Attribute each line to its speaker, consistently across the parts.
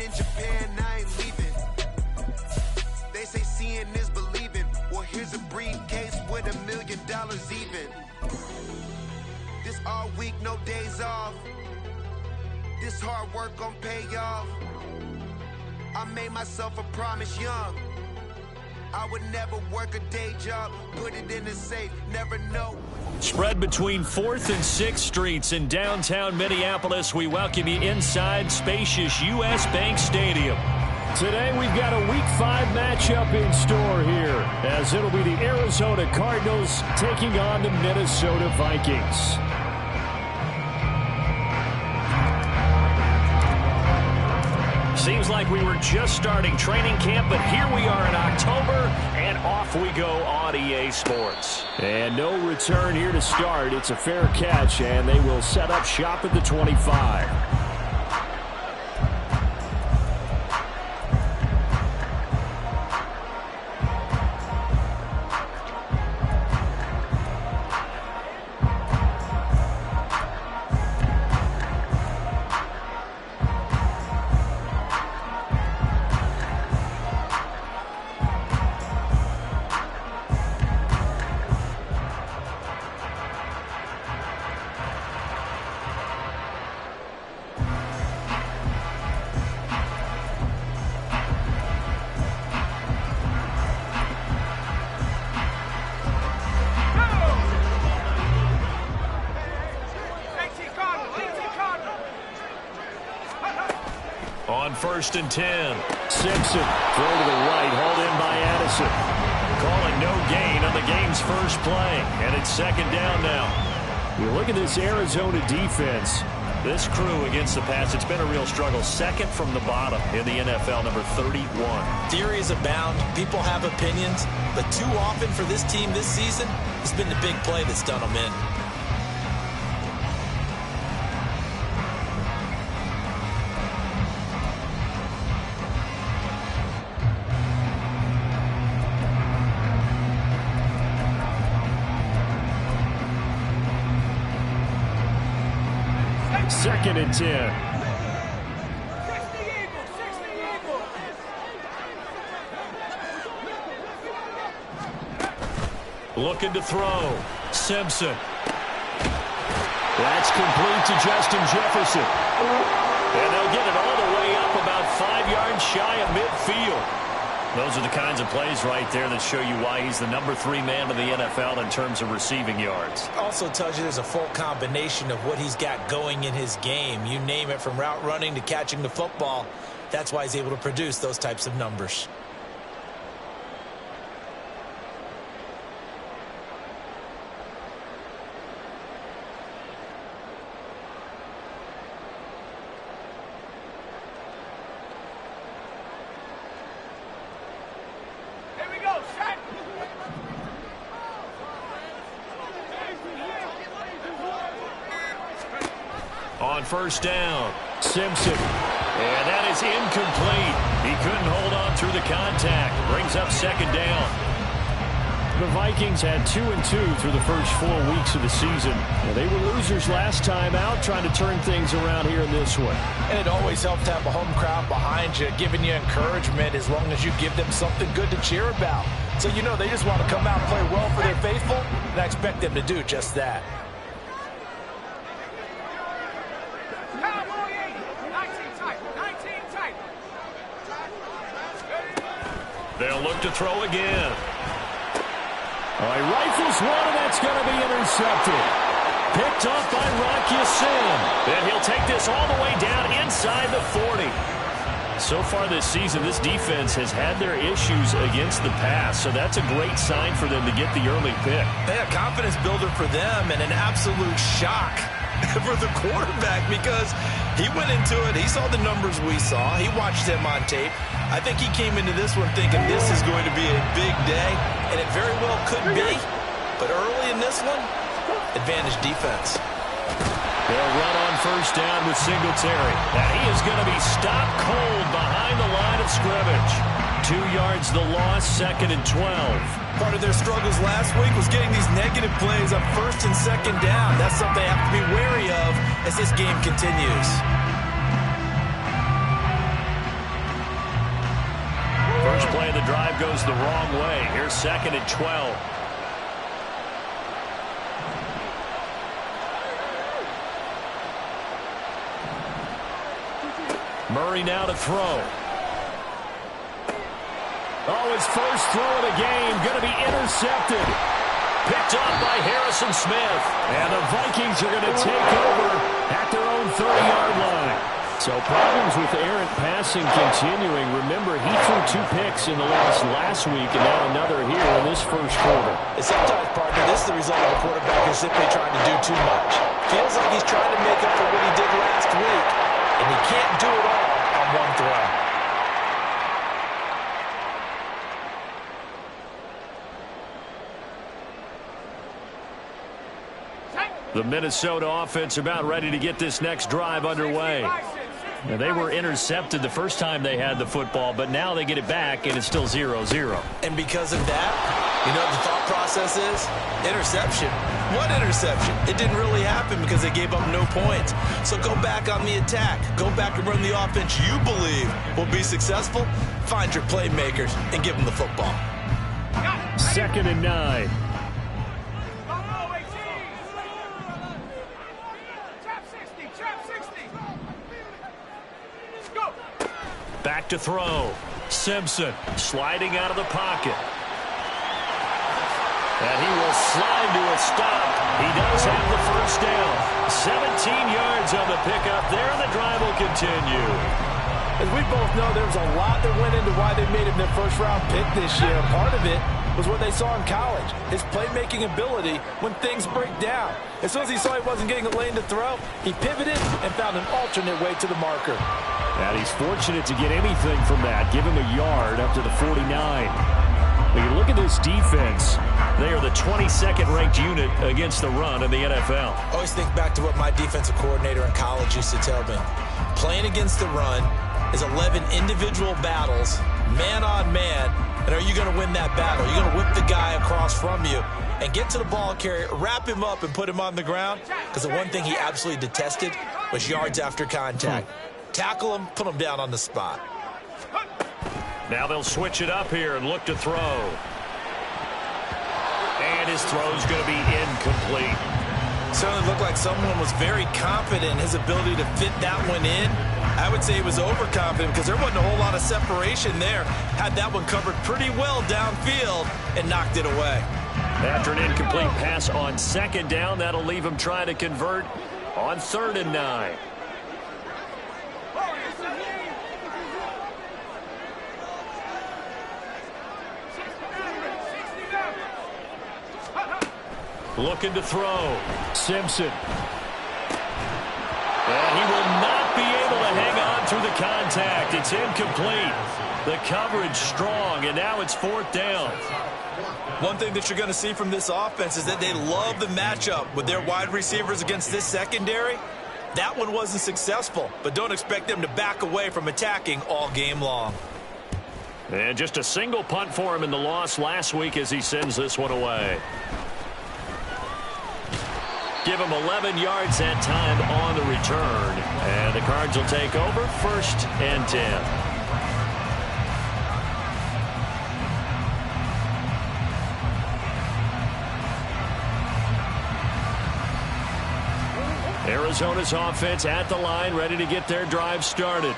Speaker 1: in Japan, I ain't leaving. They say seeing is believing. Well, here's a briefcase with $1 million even. This all week, no days off. This hard work gon' pay off. I made myself a promise young. I would never work a day job, put it in the safe, never know.
Speaker 2: Spread between 4th and 6th Streets in downtown Minneapolis. We welcome you inside spacious U.S. Bank Stadium. Today we've got a Week 5 matchup in store here, as it'll be the Arizona Cardinals taking on the Minnesota Vikings. Seems like we were just starting training camp, but here we are in October, and off we go on EA Sports. And no return here to start. It's a fair catch, and they will set up shop at the 25. On 1st and 10. Simpson, throw to the right, hauled in by Addison. Calling no gain on the game's first play, and it's 2nd down now. You look at this Arizona defense. This crew against the pass, it's been a real struggle. 2nd from the bottom in the NFL, number 31.
Speaker 3: Theories abound. People have opinions. But too often for this team this season, it's been the big play that's done them in.
Speaker 2: Second and 10. Looking to throw. Simpson. That's complete to Justin Jefferson. And they'll get it all the way up about 5 yards shy of midfield. Those are the kinds of plays right there that show you why he's the number 3 man in the NFL in terms of receiving yards.
Speaker 3: Also tells you there's a full combination of what he's got going in his game. You name it, from route running to catching the football. That's why he's able to produce those types of numbers.
Speaker 2: On 1st down, Simpson. And that is incomplete. He couldn't hold on through the contact. Brings up 2nd down. The Vikings had 2-2 through the first 4 weeks of the season. Well, they were losers last time out, trying to turn things around here in this one.
Speaker 3: And it always helps to have a home crowd behind you, giving you encouragement as long as you give them something good to cheer about. So you know they just want to come out and play well for their faithful, and I expect them to do just that.
Speaker 2: They'll look to throw again. He rifles one, and that's going to be intercepted. Picked off by Rocky Sin. And he'll take this all the way down inside the 40. So far this season, this defense has had their issues against the pass, so that's a great sign for them to get the early pick.
Speaker 3: A confidence builder for them, and an absolute shock for the quarterback, because he went into it, he saw the numbers we saw, he watched them on tape. I think he came into this one thinking this is going to be a big day, and it very well could be. But early in this one, advantage defense.
Speaker 2: They'll run on 1st down with Singletary. And he is going to be stopped cold behind the line of scrimmage. 2 yards the loss, 2nd and 12.
Speaker 3: Part of their struggles last week was getting these negative plays on 1st and 2nd down. That's something they have to be wary of as this game continues.
Speaker 2: and the drive goes the wrong way. Here's 2nd and 12. Murray now to throw. Oh, his first throw of the game going to be intercepted. Picked up by Harrison Smith. And the Vikings are going to take over at their own 30-yard line. So problems with errant passing continuing. Remember, he threw 2 picks in the loss last week and now another here in this first quarter.
Speaker 3: And sometimes, partner, this is the result of a quarterback who's simply trying to do too much. Feels like he's trying to make up for what he did last week, and he can't do it all on one throw.
Speaker 2: The Minnesota offense about ready to get this next drive underway. Now, they were intercepted the first time they had the football, but now they get it back, and it's still 0-0.
Speaker 3: And because of that, you know what the thought process is? Interception. What interception? It didn't really happen because they gave up no points. So go back on the attack. Go back and run the offense you believe will be successful. Find your playmakers and give them the football.
Speaker 2: 2nd and 9. Back to throw. Simpson sliding out of the pocket. And he will slide to a stop. He does have the first down. 17 yards on the pickup there, and the drive will continue.
Speaker 4: As we both know, there was a lot that went into why they made him their first-round pick this year. Part of it was what they saw in college, his playmaking ability when things break down. As soon as he saw he wasn't getting a lane to throw, he pivoted and found an alternate way to the marker.
Speaker 2: And he's fortunate to get anything from that. Give him a yard up to the 49. When you look at this defense, they are the 22nd ranked unit against the run in the NFL.
Speaker 3: Always think back to what my defensive coordinator in college used to tell me. Playing against the run is 11 individual battles, man on man. And are you going to win that battle? You're going to whip the guy across from you and get to the ball carrier, wrap him up, and put him on the ground. Because the one thing he absolutely detested was yards after contact. Tackle him, put him down on the spot.
Speaker 2: Now they'll switch it up here and look to throw. And his throw's going to be incomplete.
Speaker 3: Certainly looked like someone was very confident in his ability to fit that one in. I would say he was overconfident because there wasn't a whole lot of separation there. Had that one covered pretty well downfield and knocked it away.
Speaker 2: After an incomplete pass on 2nd down, that'll leave him trying to convert on 3rd and 9. Looking to throw. Simpson. And he will not be able to hang on through the contact. It's incomplete. The coverage strong, and now it's 4th down.
Speaker 3: One thing that you're going to see from this offense is that they love the matchup with their wide receivers against this secondary. That one wasn't successful, but don't expect them to back away from attacking all game long.
Speaker 2: And just a single punt for him in the loss last week as he sends this one away. Give him 11 yards that time on the return. And the Cards will take over 1st and 10. Arizona's offense at the line, ready to get their drive started.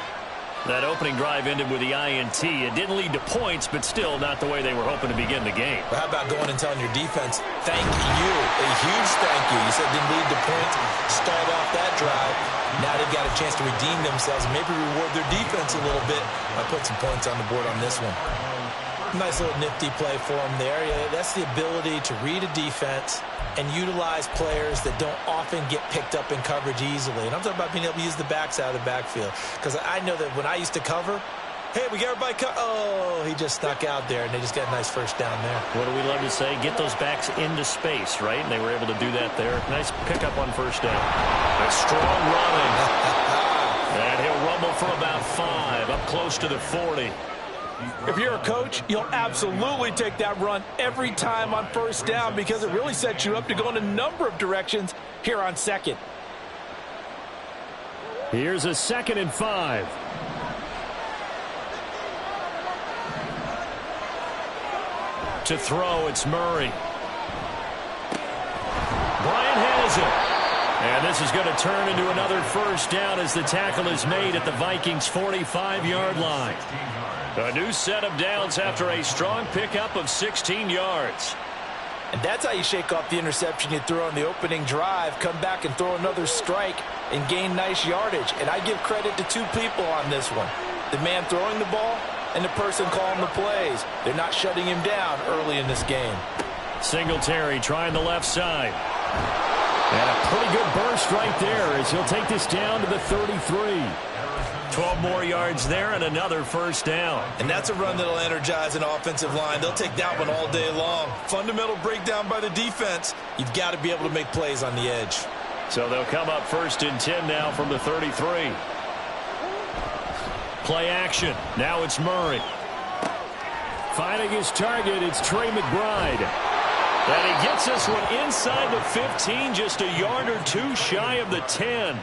Speaker 2: That opening drive ended with the INT. It didn't lead to points, but still not the way they were hoping to begin the game.
Speaker 3: But how about going and telling your defense, thank you, a huge thank you. You said didn't lead to points, stalled off that drive. Now they've got a chance to redeem themselves and maybe reward their defense a little bit by putting some points on the board on this one. Nice little nifty play for them there. Yeah, that's the ability to read a defense and utilize players that don't often get picked up in coverage easily. And I'm talking about being able to use the backs out of the backfield. Because I know that when I used to cover, hey, we got everybody oh, he just snuck out there, and they just got a nice first down there.
Speaker 2: What do we love to say? Get those backs into space, right? And they were able to do that there. Nice pickup on 1st down. A strong running. And he'll rumble for about 5, up close to the 40.
Speaker 4: If you're a coach, you'll absolutely take that run every time on 1st down because it really sets you up to go in a number of directions here on 2nd.
Speaker 2: Here's a 2nd and 5. To throw, it's Murray. Bryant has it. And this is going to turn into another first down as the tackle is made at the Vikings' 45-yard line. A new set of downs after a strong pickup of 16 yards.
Speaker 4: And that's how you shake off the interception you threw on the opening drive, come back and throw another strike and gain nice yardage. And I give credit to two people on this one. The man throwing the ball and the person calling the plays. They're not shutting him down early in this game.
Speaker 2: Singletary trying the left side. And a pretty good burst right there as he'll take this down to the 33. 12 more yards there and another first down.
Speaker 3: And that's a run that'll energize an offensive line. They'll take that one all day long. Fundamental breakdown by the defense. You've got to be able to make plays on the edge.
Speaker 2: So they'll come up 1st and 10 now from the 33. Play action. Now it's Murray. Finding his target, it's Trey McBride. And he gets this one inside the 15, just a yard or two shy of the 10.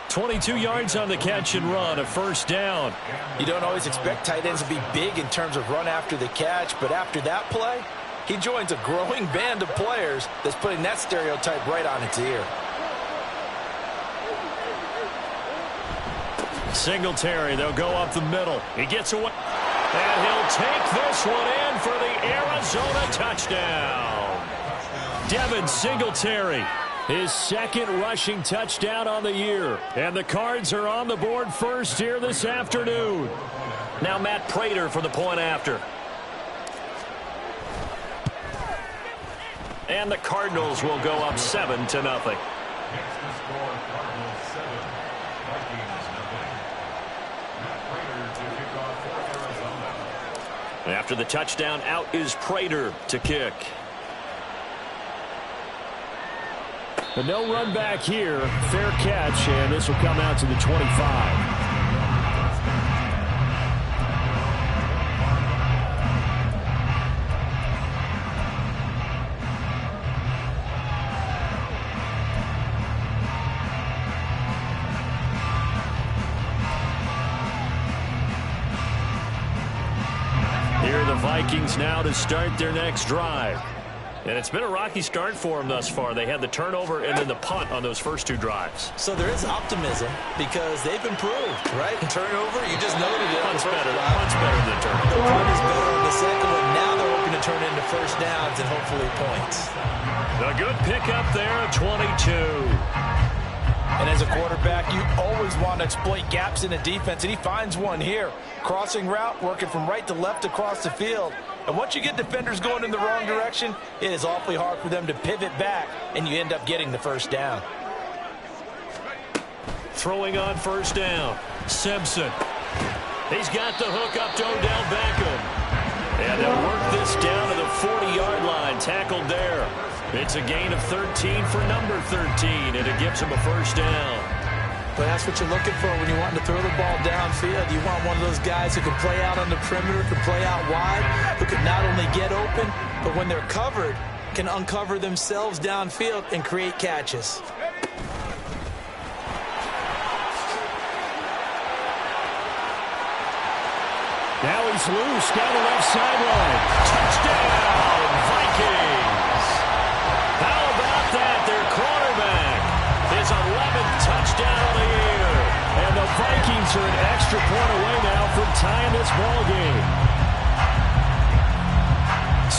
Speaker 2: 22 yards on the catch and run, a first down.
Speaker 4: You don't always expect tight ends to be big in terms of run after the catch, but after that play, he joins a growing band of players that's putting that stereotype right on its ear.
Speaker 2: Singletary, they'll go up the middle. He gets away, and he'll take this one in for the Arizona touchdown. Devin Singletary, his second rushing touchdown on the year. And the Cards are on the board first here this afternoon. Now Matt Prater for the point after. And the Cardinals will go up 7-0. After the touchdown, out is Prater to kick. But no run back here. Fair catch, and this will come out to the 25. Here are the Vikings now to start their next drive. And it's been a rocky start for them thus far. They had the turnover and then the punt on those first two drives.
Speaker 3: So there is optimism because they've improved, right? Turnover, you just noted it.
Speaker 2: Punt's better than turnover.
Speaker 3: The punt is better than the second one. Now they're hoping to turn into first downs and hopefully points.
Speaker 2: A good pickup there at 22.
Speaker 4: And as a quarterback, you always want to exploit gaps in the defense, and he finds one here. Crossing route, working from right to left across the field. And once you get defenders going in the wrong direction, it is awfully hard for them to pivot back, and you end up getting the first down.
Speaker 2: Throwing on first down, Simpson. He's got the hook up to Odell Beckham. And they'll work this down to the 40-yard line, tackled there. It's a gain of 13 for number 13, and it gives him a first down.
Speaker 3: But that's what you're looking for when you want to throw the ball downfield. You want one of those guys who can play out on the perimeter, can play out wide, who can not only get open, but when they're covered, can uncover themselves downfield and create catches.
Speaker 2: Now he's loose down the left sideline. Touchdown, Vikings! How about that? Their quarterback, his 11th touchdown of the year. And the Vikings are an extra point away now from tying this ball game.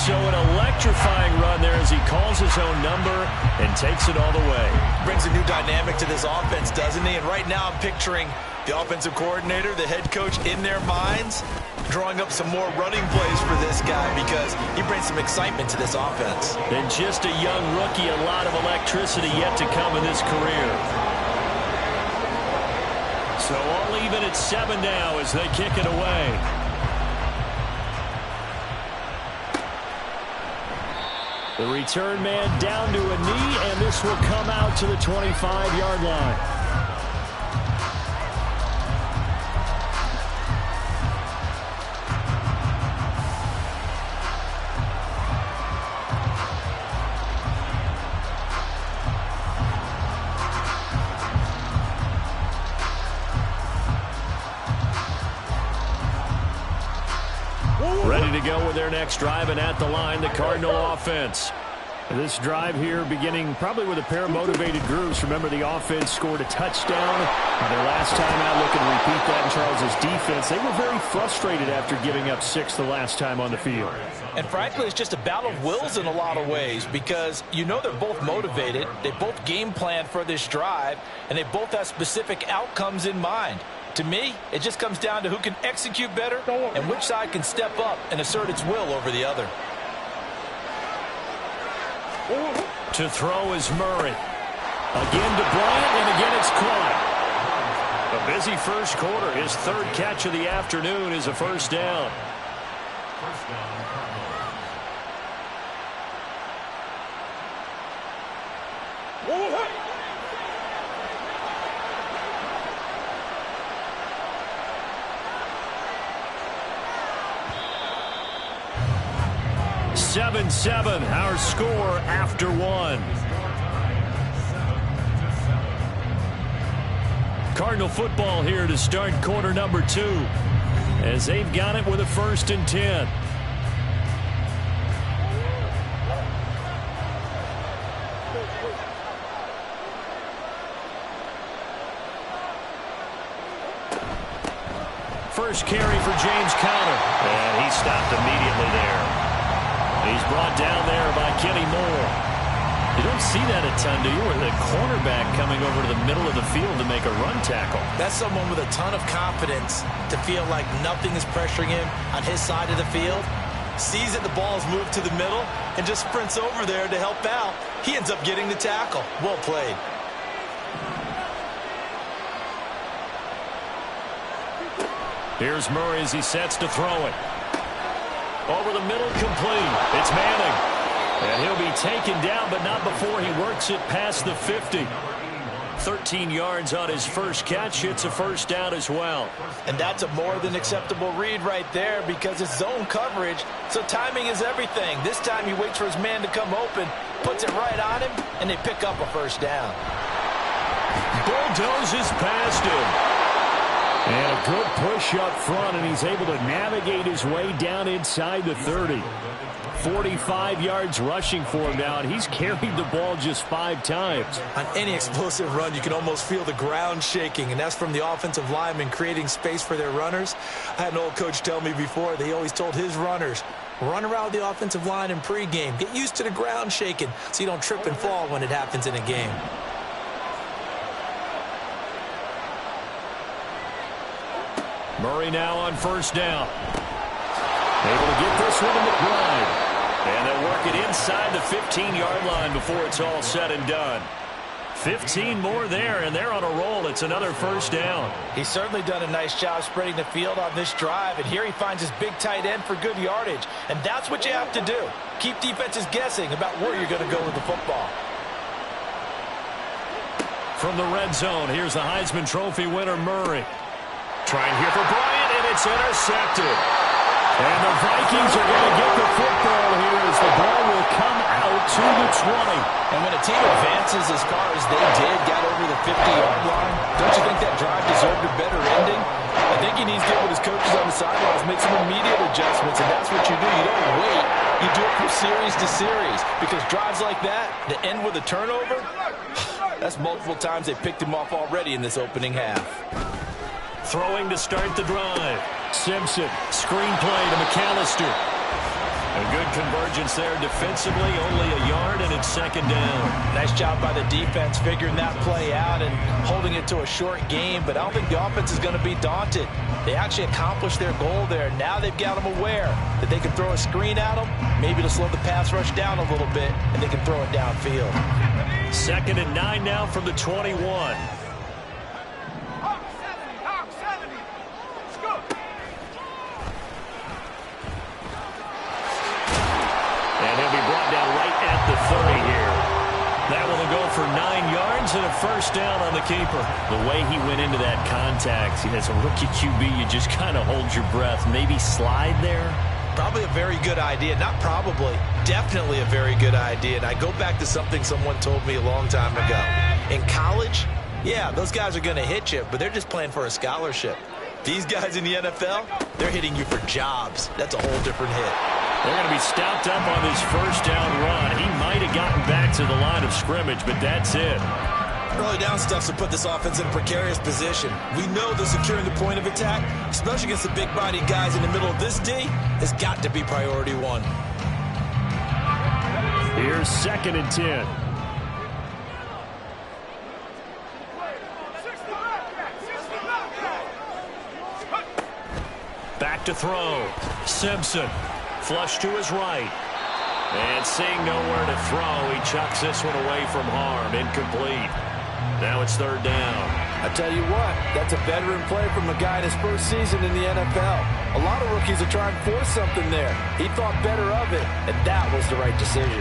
Speaker 2: So an electrifying run there as he calls his own number and takes it all the way.
Speaker 3: Brings a new dynamic to this offense, doesn't he? And right now I'm picturing the offensive coordinator, the head coach in their minds, drawing up some more running plays for this guy because he brings some excitement to this offense.
Speaker 2: And just a young rookie, a lot of electricity yet to come in this career. So all even at 7 now as they kick it away. The return man down to a knee, and this will come out to the 25-yard line. Ready to go with their next drive, and at the line, the Cardinal offense. This drive here beginning probably with a pair of motivated groups. Remember, the offense scored a touchdown. Their last time out, looking to repeat that in Charles' defense. They were very frustrated after giving up 6 the last time on the field.
Speaker 4: And frankly, it's just a battle of wills in a lot of ways because you know they're both motivated. They both game plan for this drive, and they both have specific outcomes in mind. To me, it just comes down to who can execute better and which side can step up and assert its will over the other.
Speaker 2: To throw is Murray. Again to Bryant, and again it's caught. A busy first quarter. His 3rd catch of the afternoon is a first down. Seven, our score after 1. Cardinal football here to start quarter number 2 as they've got it with a 1st and 10. First carry for James Conner, and he stopped immediately there. He's brought down there by Kenny Moore. You don't see that a ton, do you? Where the cornerback coming over to the middle of the field to make a run tackle.
Speaker 3: That's someone with a ton of confidence to feel like nothing is pressuring him on his side of the field. Sees that the ball is moved to the middle and just sprints over there to help out. He ends up getting the tackle. Well played.
Speaker 2: Here's Murray as he sets to throw it. Over the middle, complete. It's Manning. And he'll be taken down, but not before he works it past the 50. 13 yards on his first catch. It's a first down as well.
Speaker 4: And that's a more than acceptable read right there because it's zone coverage, so timing is everything. This time he waits for his man to come open, puts it right on him, and they pick up a first down.
Speaker 2: Bulldozes past him. And a good push up front, and he's able to navigate his way down inside the 30. 45 yards rushing for him now, and he's carried the ball just 5 times.
Speaker 3: On any explosive run, you can almost feel the ground shaking, and that's from the offensive linemen creating space for their runners. I had an old coach tell me before, they always told his runners, run around the offensive line in pregame. Get used to the ground shaking so you don't trip and fall when it happens in a game.
Speaker 2: Murray now on first down. Able to get this one in the grind. And they'll work it inside the 15-yard line before it's all said and done. 15 more there, and they're on a roll. It's another first down.
Speaker 4: He's certainly done a nice job spreading the field on this drive, and here he finds his big tight end for good yardage. And that's what you have to do. Keep defenses guessing about where you're going to go with the football.
Speaker 2: From the red zone, here's the Heisman Trophy winner, Murray. Trying here for Bryant, and it's intercepted. And the Vikings are going to get the football here as the ball will come out to the 20.
Speaker 4: And when a team advances as far as they did, got over the 50-yard line, don't you think that drive deserved a better ending? I think he needs to get with his coaches on the sidelines, make some immediate adjustments, and that's what you do. You don't wait. You do it from series to series because drives like that, that end with a turnover, that's multiple times they picked him off already in this opening half.
Speaker 2: Throwing to start the drive. Simpson, screen play to McAllister. A good convergence there defensively, only a yard, and it's second down.
Speaker 4: Nice job by the defense figuring that play out and holding it to a short game, but I don't think the offense is going to be daunted. They actually accomplished their goal there. Now they've got them aware that they can throw a screen at them, maybe to slow the pass rush down a little bit, and they can throw it downfield.
Speaker 2: Second and 9 now from the 21. And he'll be brought down right at the 30 here. That one will go for 9 yards and a first down on the keeper. The way he went into that contact, as a rookie QB, you just kind of hold your breath. Maybe slide there.
Speaker 3: Probably a very good idea. Not probably. Definitely a very good idea. And I go back to something someone told me a long time ago. In college, yeah, those guys are going to hit you, but they're just playing for a scholarship. These guys in the NFL, they're hitting you for jobs. That's a whole different hit.
Speaker 2: They're going to be stopped up on this first down run. He might have gotten back to the line of scrimmage, but that's it.
Speaker 3: Early down stuff to put this offense in a precarious position. We know that securing the point of attack, especially against the big-bodied guys in the middle of this D, has got to be priority one.
Speaker 2: Here's 2nd and 10. Back to throw. Simpson. Flush to his right. And seeing nowhere to throw, he chucks this one away from harm. Incomplete. Now it's 3rd down.
Speaker 4: I tell you what, that's a veteran play from a guy in his first season in the NFL. A lot of rookies are trying to force something there. He thought better of it, and that was the right decision.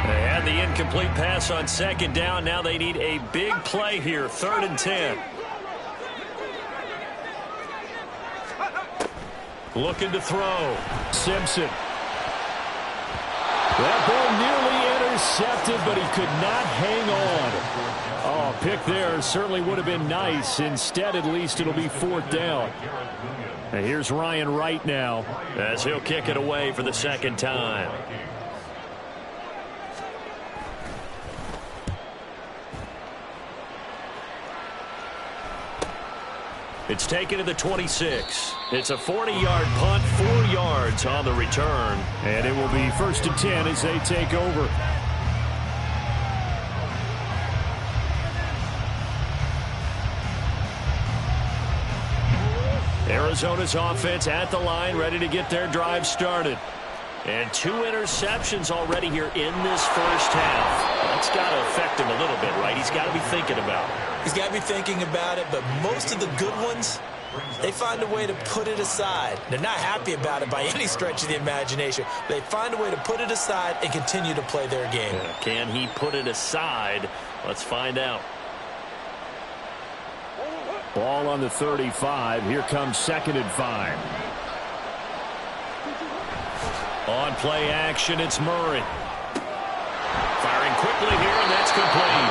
Speaker 2: They had the incomplete pass on 2nd down. Now they need a big play here. 3rd and 10. Looking to throw. Simpson. That ball nearly intercepted, but he could not hang on. Oh, pick there certainly would have been nice. Instead, at least it'll be 4th down. And here's Ryan Wright now as he'll kick it away for the 2nd time. It's taken to the 26. It's a 40-yard punt, 4 yards on the return. And it will be 1st and 10 as they take over. Arizona's offense at the line, ready to get their drive started. And 2 interceptions already here in this first half. That's got to affect him a little bit, right? He's got to be thinking about it.
Speaker 3: He's got to be thinking about it, but most of the good ones, they find a way to put it aside. They're not happy about it by any stretch of the imagination. They find a way to put it aside and continue to play their game.
Speaker 2: Can he put it aside? Let's find out. Ball on the 35. Here comes 2nd and 5. On play action, it's Murray. Firing quickly here, and that's complete.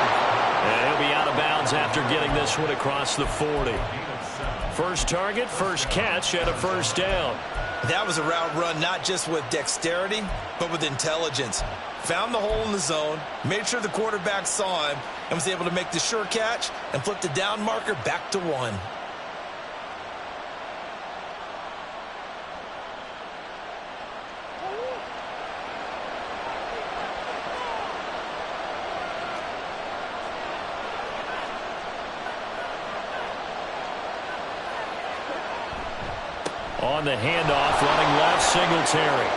Speaker 2: And he'll be out of bounds after getting this one across the 40. First target, first catch, and a 1st down.
Speaker 3: That was a route run not just with dexterity, but with intelligence. Found the hole in the zone, made sure the quarterback saw him, and was able to make the sure catch and flip the down marker back to 1.
Speaker 2: On the handoff, running left, Singletary.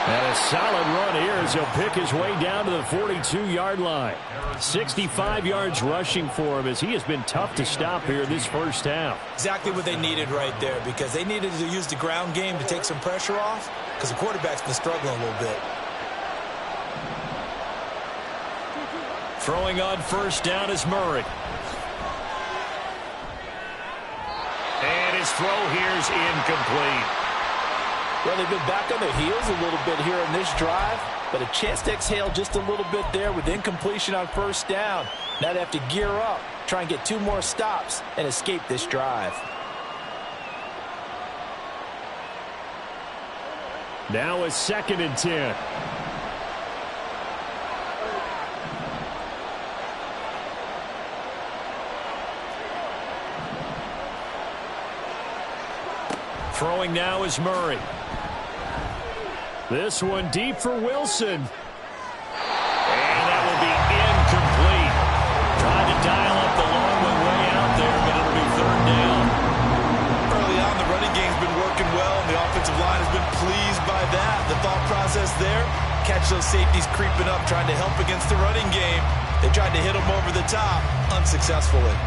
Speaker 2: And a solid run here as he'll pick his way down to the 42-yard line. 65 yards rushing for him as he has been tough to stop here this first half.
Speaker 3: Exactly what they needed right there, because they needed to use the ground game to take some pressure off, because the quarterback's been struggling a little bit.
Speaker 2: Throwing on 1st down is Murray. And his throw here's incomplete.
Speaker 4: Well, they've been back on their heels a little bit here in this drive, but a chance to exhale just a little bit there with incompletion on 1st down. Now they have to gear up, try and get 2 more stops, and escape this drive.
Speaker 2: Now a 2nd and 10. Throwing now is Murray. This one deep for Wilson. And that will be incomplete. Trying to dial up the long one way out there, but it'll be 3rd down.
Speaker 3: Early on, the running game's been working well, and the offensive line has been pleased by that. The thought process there, catch those safeties creeping up, trying to help against the running game. They tried to hit them over the top, unsuccessfully.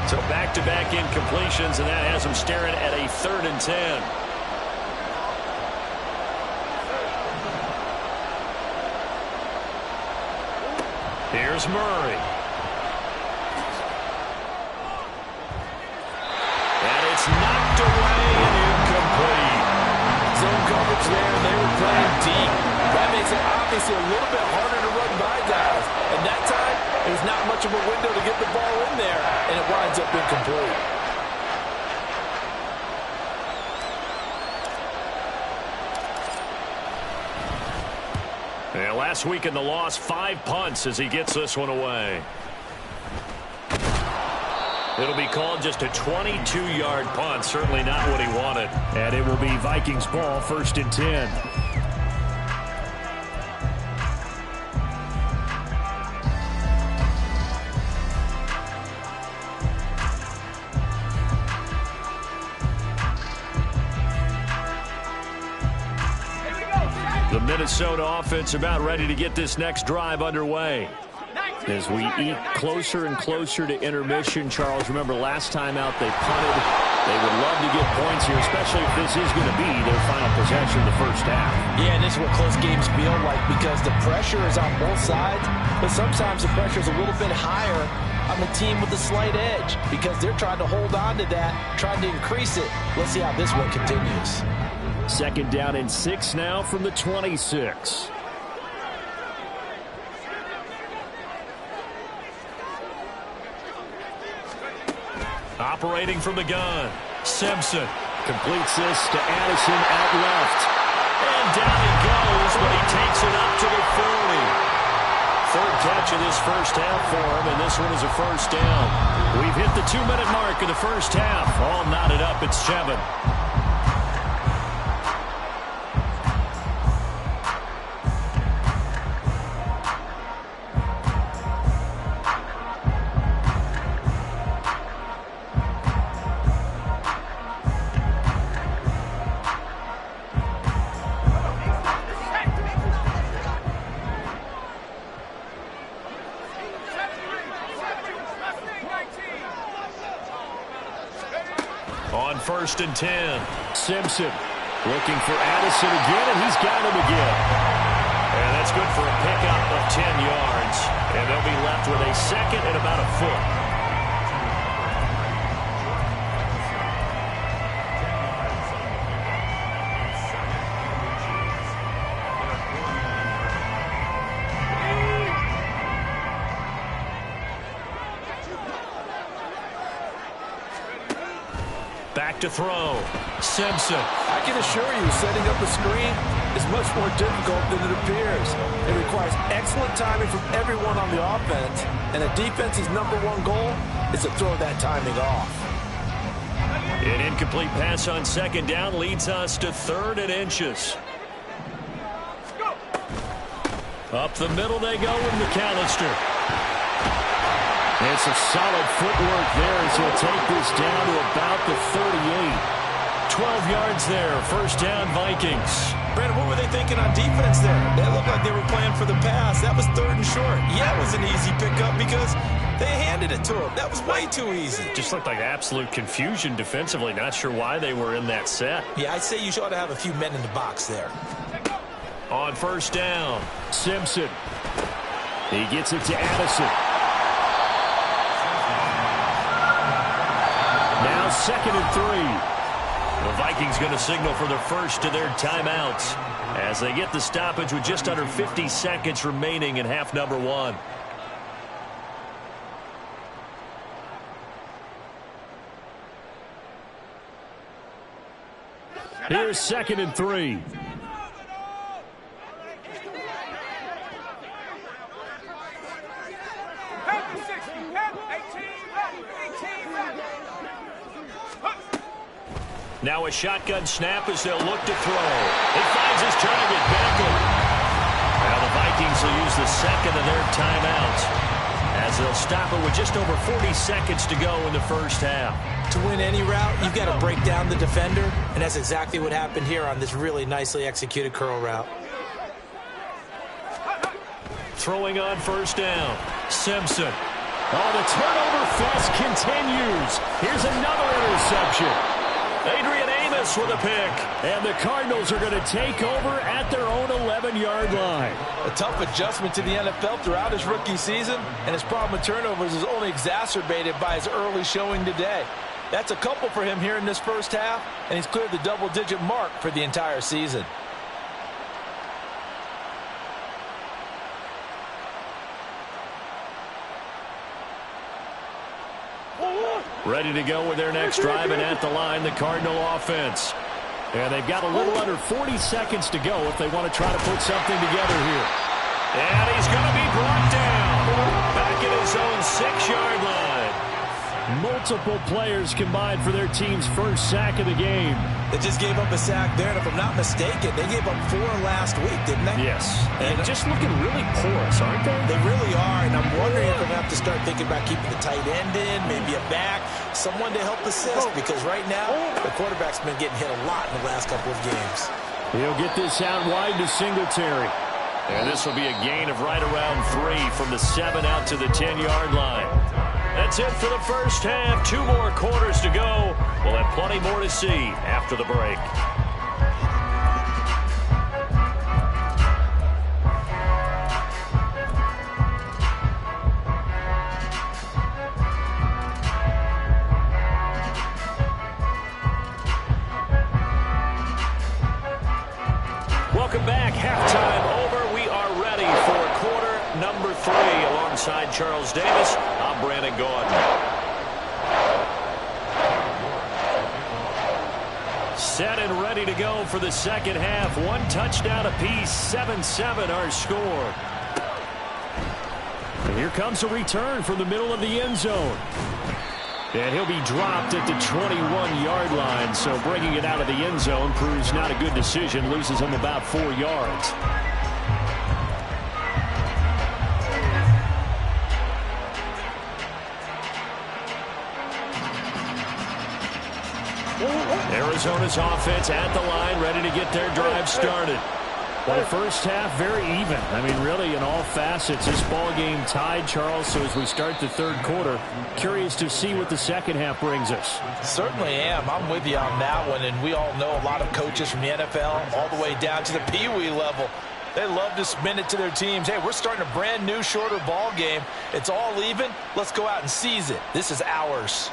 Speaker 2: So back-to-back incompletions, and that has them staring at a 3rd and 10. Here's Murray. And it's knocked away and incomplete.
Speaker 4: Zone coverage there, they were playing deep. That makes it obviously a little bit harder to run by guys. And that time, there's not much of a window to get the ball in there, and it winds up incomplete.
Speaker 2: Yeah, last week in the loss, 5 punts as he gets this one away. It'll be called just a 22-yard punt. Certainly not what he wanted. And it will be Vikings ball, 1st and 10. The Minnesota offense about ready to get this next drive underway. As we eat closer and closer to intermission, Charles, remember last time out they punted. They would love to get points here, especially if this is going to be their final possession of the first half.
Speaker 4: Yeah, and this is what close games feel like because the pressure is on both sides, but sometimes the pressure is a little bit higher on the team with the slight edge because they're trying to hold on to that, trying to increase it. Let's see how this one continues.
Speaker 2: 2nd down and 6 now from the 26. Operating from the gun, Simpson completes this to Addison out left. And down he goes, but he takes it up to the 40. 3rd catch of this first half for him, and this one is a 1st down. We've hit the 2-minute mark of the first half. All knotted up at 7. On 1st and 10, Simpson looking for Addison again, and he's got him again. And that's good for a pickup of 10 yards. And they'll be left with a 2nd and about a foot. Back to throw. Simpson.
Speaker 4: I can assure you, setting up a screen is much more difficult than it appears. It requires excellent timing from everyone on the offense, and the defense's #1 goal is to throw that timing off.
Speaker 2: An incomplete pass on 2nd down leads us to 3rd and inches. Up the middle they go with McAllister. It's a solid footwork there as he'll take this down to about the 38. 12 yards there, 1st down Vikings.
Speaker 3: Brandon, what were they thinking on defense there? They looked like they were playing for the pass. That was 3rd and short. Yeah, it was an easy pickup because they handed it to him. That was way too easy.
Speaker 2: Just looked like absolute confusion defensively. Not sure why they were in that set.
Speaker 3: Yeah, I'd say you ought to have a few men in the box there.
Speaker 2: On 1st down, Simpson. He gets it to Addison. Now 2nd and 3. The Vikings going to signal for their first of their timeouts as they get the stoppage with just under 50 seconds remaining in half number 1. Here's 2nd and 3. Now a shotgun snap as they'll look to throw. He finds his target, Beckham. Now the Vikings will use the 2nd of their timeouts as they'll stop it with just over 40 seconds to go in the first half.
Speaker 3: To win any route, you've got to break down the defender, and that's exactly what happened here on this really nicely executed curl route.
Speaker 2: Throwing on 1st down, Simpson. Oh, the turnover fest continues. Here's another interception. Adrian Amos with a pick. And the Cardinals are going to take over at their own 11-yard line.
Speaker 4: A tough adjustment to the NFL throughout his rookie season, and his problem with turnovers is only exacerbated by his early showing today. That's a couple for him here in this first half, and he's cleared the double-digit mark for the entire season.
Speaker 2: Ready to go with their next drive, and at the line, the Cardinal offense. And they've got a little under 40 seconds to go if they want to try to put something together here. And he's going to be brought down back at his own 6-yard line. Multiple players combined for their team's first sack of the game.
Speaker 4: They just gave up a sack there, and if I'm not mistaken, they gave up 4 last week, didn't they?
Speaker 2: Yes. And just looking really porous, aren't they?
Speaker 4: They really are, and I'm wondering if I'm going to have to start thinking about keeping the tight end in, maybe a back, someone to help assist, because right now, the quarterback's been getting hit a lot in the last couple of games.
Speaker 2: He'll get this out wide to Singletary. And this will be a gain of right around 3 from the 7 out to the 10-yard line. That's it for the first half. 2 more quarters to go. We'll have plenty more to see after the break. Welcome back. Halftime over. We are ready for quarter number 3. Alongside Charles Davis, I'm Brandon Gaudin. Set and ready to go for the second half. 1 touchdown apiece. 7-7 our score. And here comes a return from the middle of the end zone. And he'll be dropped at the 21-yard line. So bringing it out of the end zone proves not a good decision. Loses him about 4 yards. Arizona's offense at the line, ready to get their drive started. Well, the first half, very even. I mean, really, in all facets, this ball game tied, Charles. So as we start the third quarter, curious to see what the second half brings us.
Speaker 4: Certainly am. I'm with you on that one. And we all know a lot of coaches from the NFL all the way down to the Pee Wee level. They love to spin it to their teams. Hey, we're starting a brand new, shorter ball game. It's all even. Let's go out and seize it. This is ours.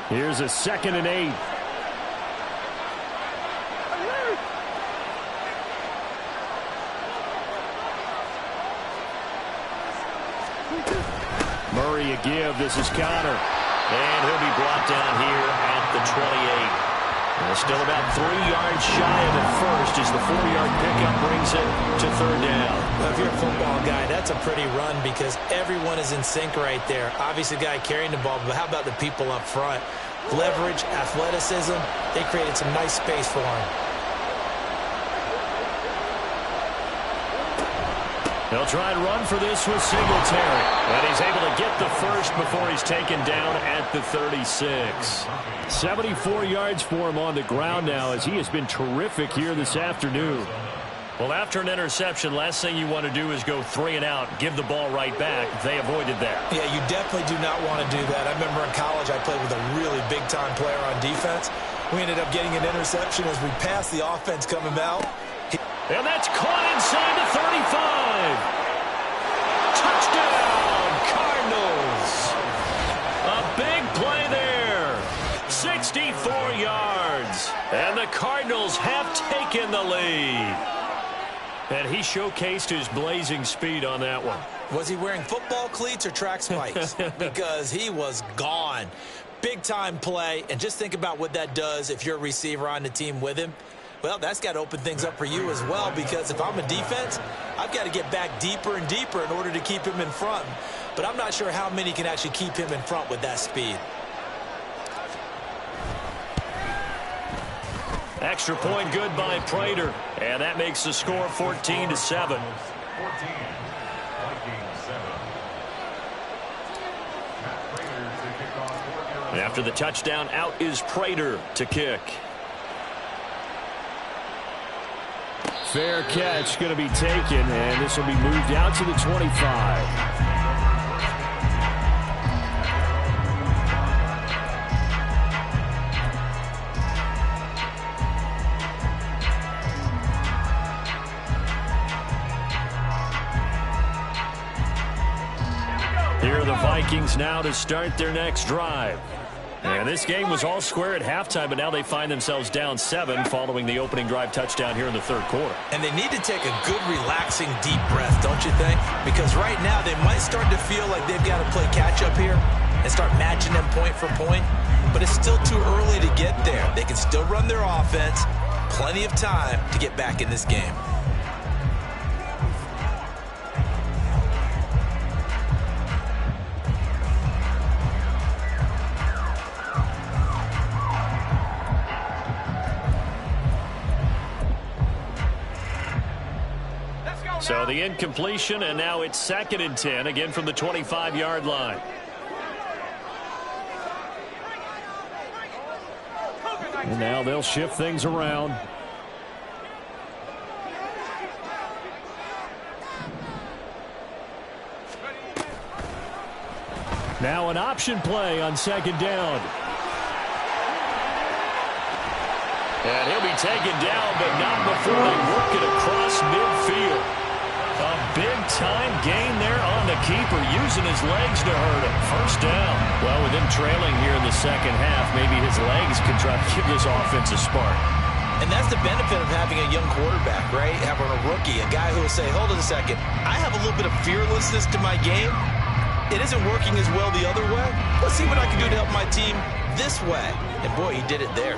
Speaker 2: Here's a 2nd and 8. Murray a give. This is Connor. And he'll be brought down here at the 28. Still about 3 yards shy of it first as the 4-yard pickup brings it to 3rd down.
Speaker 4: Well, if you're a football guy, that's a pretty run because everyone is in sync right there. Obviously, the guy carrying the ball, but how about the people up front? Leverage, athleticism, they created some nice space for him.
Speaker 2: They'll try and run for this with Singletary. And he's able to get the first before he's taken down at the 36. 74 yards for him on the ground now as he has been terrific here this afternoon. Well, after an interception, last thing you want to do is go 3 and out, give the ball right back. They avoided that.
Speaker 4: Yeah, you definitely do not want to do that. I remember in college I played with a really big-time player on defense. We ended up getting an interception as we passed the offense coming out.
Speaker 2: And that's caught inside the 35. Touchdown, Cardinals. A big play there. 64 yards. And the Cardinals have taken the lead. And he showcased his blazing speed on that one.
Speaker 4: Was he wearing football cleats or track spikes? Because he was gone. Big-time play. And just think about what that does if you're a receiver on the team with him. Well, that's got to open things up for you as well, because if I'm a defense, I've got to get back deeper and deeper in order to keep him in front. But I'm not sure how many can actually keep him in front with that speed.
Speaker 2: Extra point good by Prater, and that makes the score 14-7. After the touchdown, out is Prater to kick. Fair catch going to be taken, and this will be moved out to the 25. Here are the Vikings now to start their next drive. And this game was all square at halftime, but now they find themselves down 7 following the opening drive touchdown here in the third quarter.
Speaker 3: And they need to take a good, relaxing, deep breath, don't you think? Because right now they might start to feel like they've got to play catch-up here and start matching them point for point. But it's still too early to get there. They can still run their offense. Plenty of time to get back in this game.
Speaker 2: So the incompletion, and now it's 2nd and 10, again from the 25-yard line. And now they'll shift things around. Now an option play on 2nd down. And he'll be taken down, but not before they work it across midfield. A big-time gain there on the keeper, using his legs to hurt him. First down. Well, with him trailing here in the second half, maybe his legs could try to give this offense a spark.
Speaker 3: And that's the benefit of having a young quarterback, right? Having a rookie, a guy who will say, hold on a second, I have a little bit of fearlessness to my game. It isn't working as well the other way. Let's see what I can do to help my team this way. And, boy, he did it there.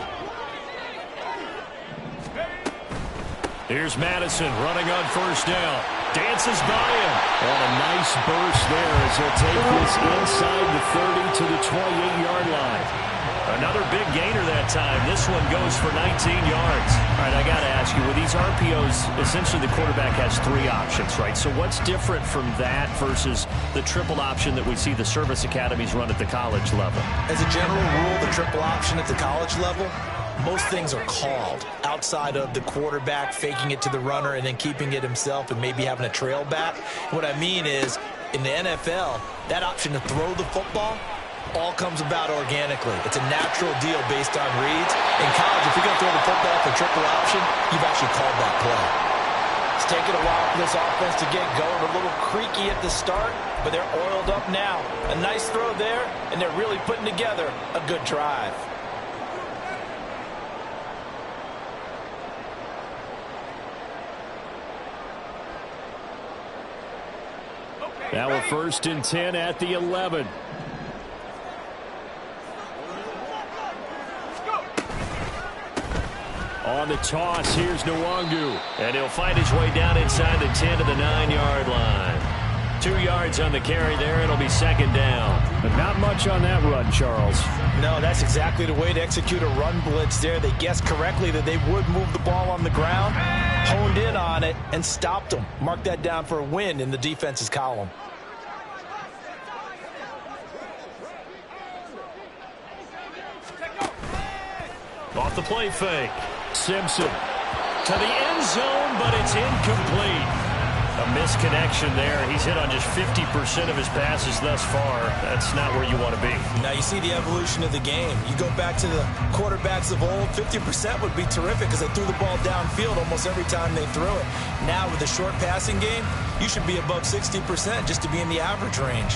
Speaker 2: Here's Madison running on first down. Dances by him. And a nice burst there as he'll take this inside the 30 to the 28-yard line. Another big gainer that time. This one goes for 19 yards. All right, I got to ask you, with these RPOs, essentially the quarterback has 3 options, right? So what's different from that versus the triple option that we see the service academies run at the college level?
Speaker 3: As a general rule, the triple option at the college level, most things are called outside of the quarterback faking it to the runner and then keeping it himself and maybe having a trail back. What I mean is, in the NFL, that option to throw the football all comes about organically. It's a natural deal based on reads. In college, if you're going to throw the football for triple option, you've actually called that play. It's taken a while for this offense to get going. A little creaky at the start, but they're oiled up now. A nice throw there, and they're really putting together a good drive.
Speaker 2: Now a 1st and 10 at the 11. On the toss, here's Nwangu. And he'll find his way down inside the 10 to the 9-yard line. 2 yards on the carry there. It'll be 2nd down. But not much on that run, Charles.
Speaker 4: No, that's exactly the way to execute a run blitz there. They guessed correctly that they would move the ball on the ground, honed in on it, and stopped them. Mark that down for a win in the defense's column.
Speaker 2: Off the play fake. Simpson to the end zone, but it's incomplete. A misconnection there. He's hit on just 50% of his passes thus far. That's not where you want to be.
Speaker 3: Now you see the evolution of the game. You go back to the quarterbacks of old, 50% would be terrific because they threw the ball downfield almost every time they threw it. Now with the short passing game, you should be above 60% just to be in the average range.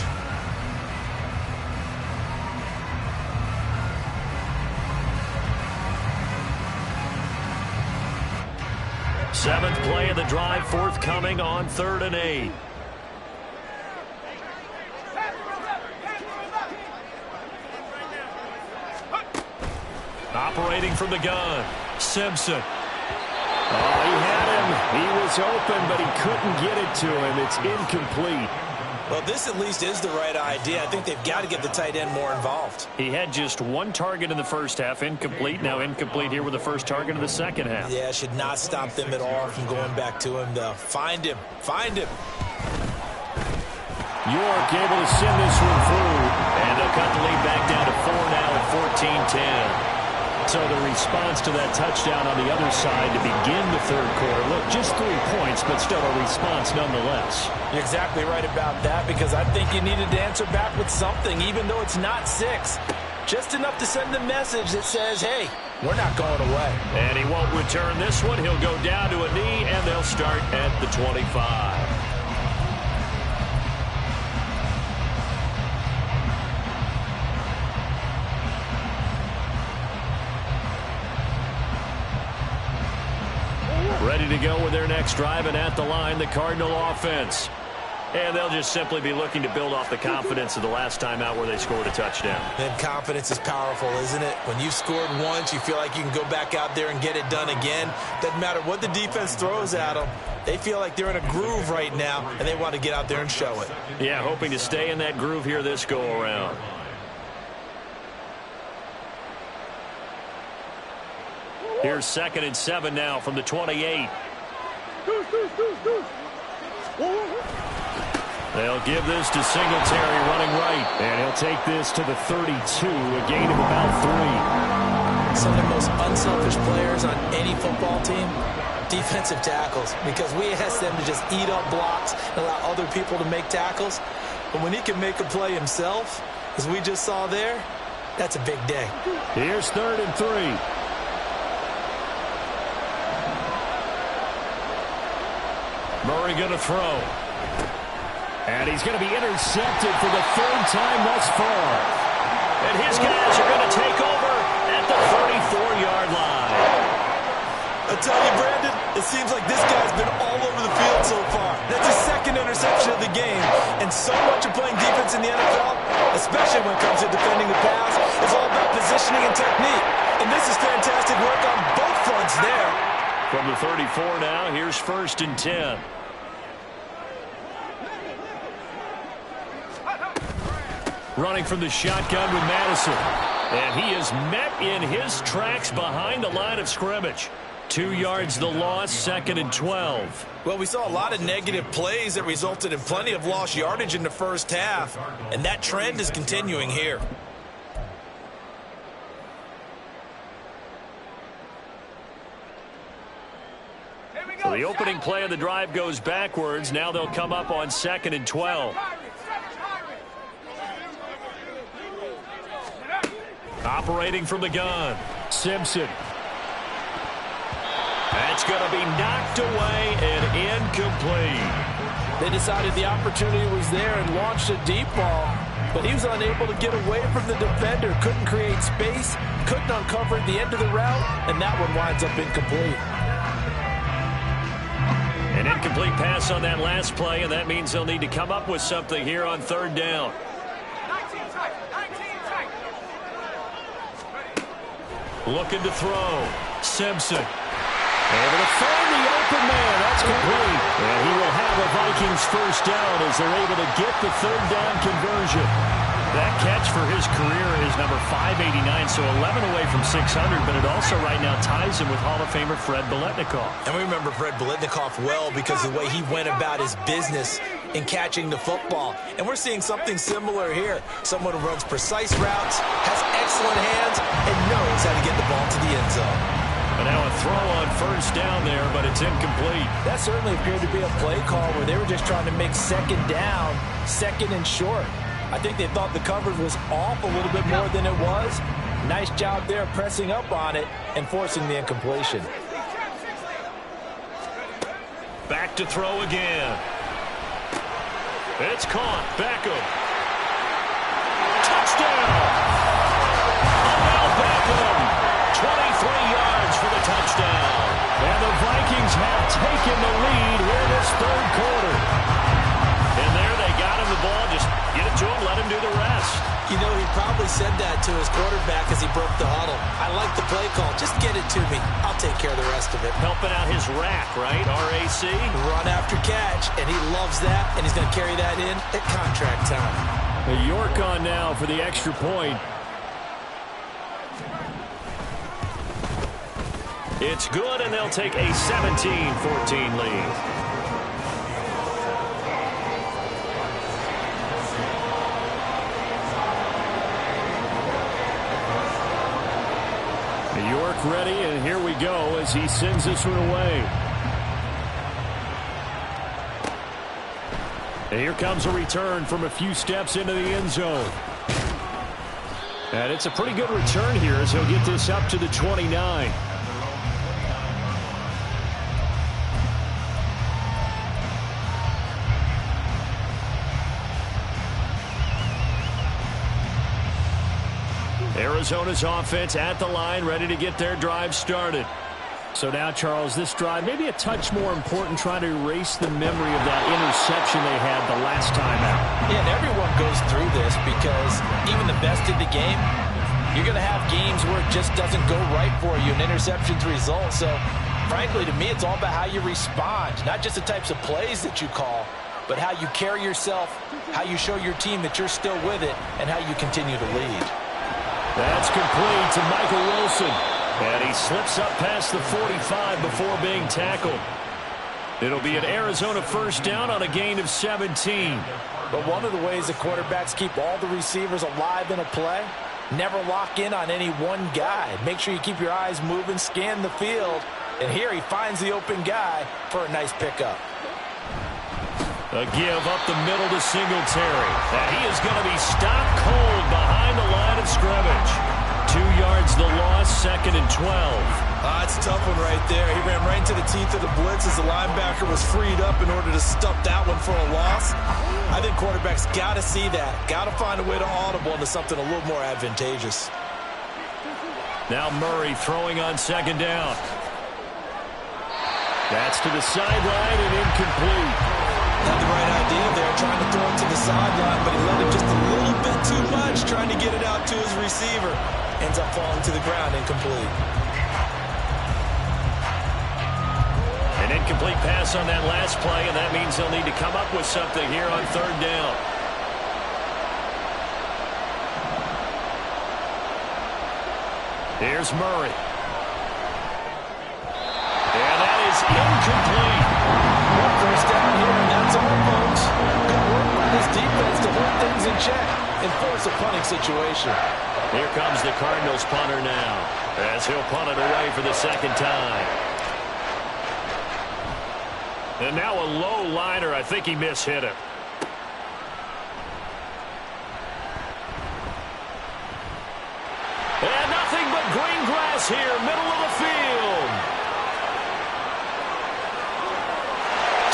Speaker 2: Seventh play of the drive, forthcoming on 3rd and 8. Operating from the gun, Simpson. Oh, he had him. He was open, but he couldn't get it to him. It's incomplete.
Speaker 3: Well, this at least is the right idea. I think they've got to get the tight end more involved.
Speaker 2: He had just 1 target in the first half, incomplete. Now incomplete here with the first target in the second half.
Speaker 3: Yeah, should not stop them at all from going back to him, though. Find him. Find him.
Speaker 2: York able to send this one through. And they'll cut the lead back down to 4 now at 14-10. So the response to that touchdown on the other side to begin the third quarter. Look, just 3 points, but still a response nonetheless.
Speaker 4: You're exactly right about that, because I think you needed to answer back with something, even though it's not 6. Just enough to send a message that says, hey, we're not going away.
Speaker 2: And he won't return this one. He'll go down to a knee, and they'll start at the 25. ready to go with their next drive, and at the line, the Cardinal offense. And they'll just simply be looking to build off the confidence of the last time out where they scored a touchdown.
Speaker 3: And confidence is powerful, isn't it? When you've scored once, you feel like you can go back out there and get it done again. Doesn't matter what the defense throws at them. They feel like they're in a groove right now, and they want to get out there and show it.
Speaker 2: Yeah, hoping to stay in that groove here this go-around. Here's 2nd and 7 now from the 28. They'll give this to Singletary running right. And he'll take this to the 32, a gain of about 3.
Speaker 3: Some of the most unselfish players on any football team, defensive tackles, because we ask them to just eat up blocks and allow other people to make tackles. But when he can make a play himself, as we just saw there, that's a big day.
Speaker 2: Here's 3rd and 3. Murray going to throw. And he's going to be intercepted for the 3rd time thus far. And his guys are going to take over at the 34-yard line.
Speaker 3: I tell you, Brandon, it seems like this guy's been all over the field so far. That's his 2nd interception of the game. And so much of playing defense in the NFL, especially when it comes to defending the pass, is all about positioning and technique. And this is fantastic work on both fronts there.
Speaker 2: From the 34 now, here's 1st and 10. Running from the shotgun with Madison. And he is met in his tracks behind the line of scrimmage. 2 yards the loss, 2nd and 12.
Speaker 3: Well, we saw a lot of negative plays that resulted in plenty of lost yardage in the first half. And that trend is continuing here.
Speaker 2: So the opening play of the drive goes backwards. Now they'll come up on 2nd and 12. Operating from the gun, Simpson. That's going to be knocked away and incomplete.
Speaker 4: They decided the opportunity was there and launched a deep ball, but he was unable to get away from the defender, couldn't create space, couldn't uncover the end of the route, and that one winds up incomplete.
Speaker 2: An incomplete pass on that last play, and that means they'll need to come up with something here on 3rd down. Looking to throw. Simpson. Able to find the open man. That's complete. And he will have a Vikings 1st down as they're able to get the 3rd down conversion. That catch for his career is number 589, so 11 away from 600, but it also right now ties him with Hall of Famer Fred Biletnikoff.
Speaker 3: And we remember Fred Biletnikoff well because of the way he went about his business in catching the football. And we're seeing something similar here. Someone who runs precise routes, has excellent hands, and knows how to get the ball to the end zone.
Speaker 2: And now a throw on 1st down there, but it's incomplete.
Speaker 4: That certainly appeared to be a play call where they were just trying to make 2nd down, 2nd and short. I think they thought the coverage was off a little bit more than it was. Nice job there pressing up on it and forcing the incompletion.
Speaker 2: Back to throw again. It's caught. Beckham. Touchdown! Odell Beckham. 23 yards for the touchdown. And the Vikings have taken the lead here in this 3rd quarter. And there they got him the ball. Just get it to him, let him do the rest.
Speaker 3: You know, he probably said that to his quarterback as he broke the huddle. I like the play call. Just get it to me. I'll take care of the rest of it.
Speaker 2: Helping out his rack, right? RAC.
Speaker 3: Run after catch, and he loves that, and he's going to carry that in at contract time.
Speaker 2: York on now for the extra point. It's good, and they'll take a 17-14 lead. York ready, and here we go as he sends this one away. And here comes a return from a few steps into the end zone. And it's a pretty good return here as he'll get this up to the 29. Arizona's offense at the line, ready to get their drive started. So now, Charles, this drive maybe a touch more important, trying to erase the memory of that interception they had the last time out.
Speaker 4: Yeah, and everyone goes through this because even the best in the game, you're going to have games where it just doesn't go right for you, and interceptions result. So, frankly, to me, it's all about how you respond, not just the types of plays that you call, but how you carry yourself, how you show your team that you're still with it, and how you continue to lead.
Speaker 2: That's complete to Michael Wilson. And he slips up past the 45 before being tackled. It'll be an Arizona first down on a gain of 17.
Speaker 4: But one of the ways the quarterbacks keep all the receivers alive in a play, never lock in on any one guy. Make sure you keep your eyes moving, scan the field. And here he finds the open guy for a nice pickup.
Speaker 2: A give up the middle to Singletary. And he is going to be stopped cold behind the line of scrimmage. 2 yards the loss, 2nd and 12.
Speaker 3: It's a tough one right there. He ran right into the teeth of the blitz as the linebacker was freed up in order to stuff that one for a loss. I think quarterbacks got to see that. Got to find a way to audible into something a little more advantageous.
Speaker 2: Now Murray throwing on 2nd down. That's to the sideline and incomplete.
Speaker 3: Had the right idea there, trying to throw it to the sideline, but he let it just a little bit too much, trying to get it out to his receiver. Ends up falling to the ground, incomplete.
Speaker 2: An incomplete pass on that last play, and that means they'll need to come up with something here on 3rd down. Here's Murray. And that is incomplete.
Speaker 4: First down here, and that's all, folks. Good work by this defense to hold things in check and force a punting situation.
Speaker 2: Here comes the Cardinals punter now, as he'll punt it away for the 2nd time. And now a low liner. I think he mishit it. And nothing but green grass here, middle of the field.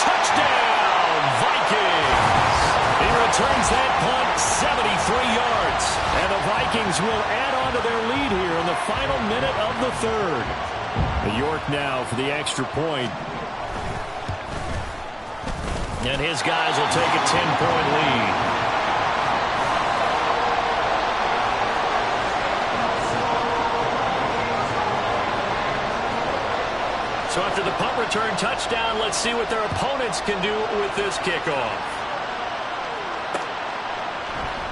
Speaker 2: Touchdown, Vikings. He returns that punt 73 yards. And the Vikings will add on to their lead here in the final minute of the 3rd. York now for the extra point. And his guys will take a 10-point lead. So after the punt return touchdown, let's see what their opponents can do with this kickoff.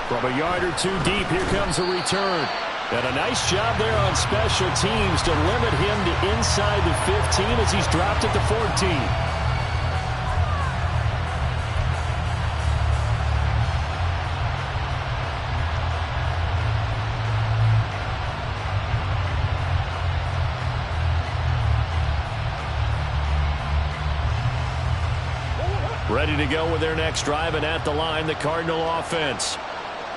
Speaker 2: From a yard or two deep, here comes a return. And a nice job there on special teams to limit him to inside the 15 as he's dropped at the 14. Ready to go with their next drive, and at the line, the Cardinal offense.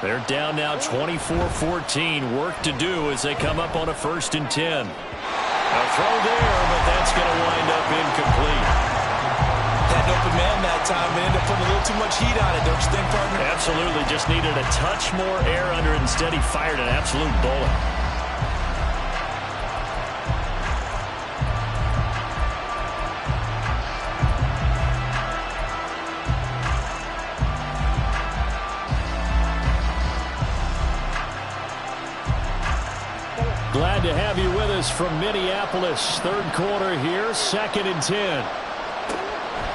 Speaker 2: They're down now 24-14. Work to do as they come up on a 1st and 10. A throw there, but that's going to wind up incomplete.
Speaker 3: Had an open man that time, but ended up putting a little too much heat on it, don't you think, partner?
Speaker 2: Absolutely. Just needed a touch more air under it. Instead, he fired an absolute bullet. Glad to have you with us from Minneapolis. 3rd quarter here, 2nd and 10.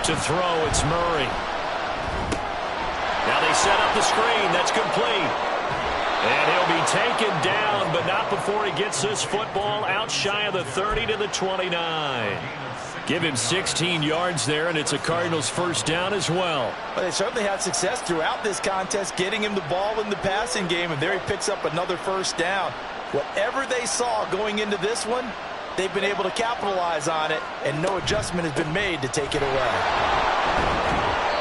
Speaker 2: To throw, it's Murray. Now they set up the screen. That's complete. And he'll be taken down, but not before he gets this football out shy of the 30 to the 29. Give him 16 yards there, and it's a Cardinals first down as well.
Speaker 4: Well, they certainly had success throughout this contest, getting him the ball in the passing game, and there he picks up another first down. Whatever they saw going into this one, they've been able to capitalize on it, and no adjustment has been made to take it away.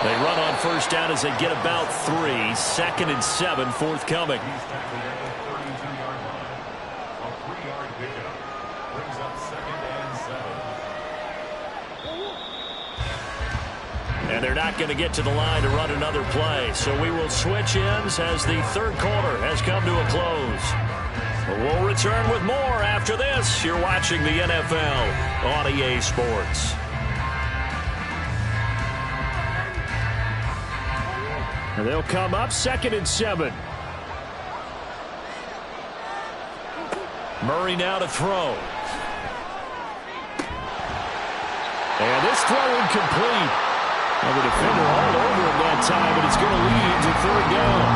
Speaker 2: They run on first down as they get about 3. 2nd and 7 forthcoming. And they're not going to get to the line to run another play. So we will switch ends as the 3rd quarter has come to a close. We'll return with more after this. You're watching the NFL on EA Sports. And they'll come up 2nd and 7. Murray now to throw. And this throw incomplete. And the defender all over him that time, but it's going to lead to 3rd down.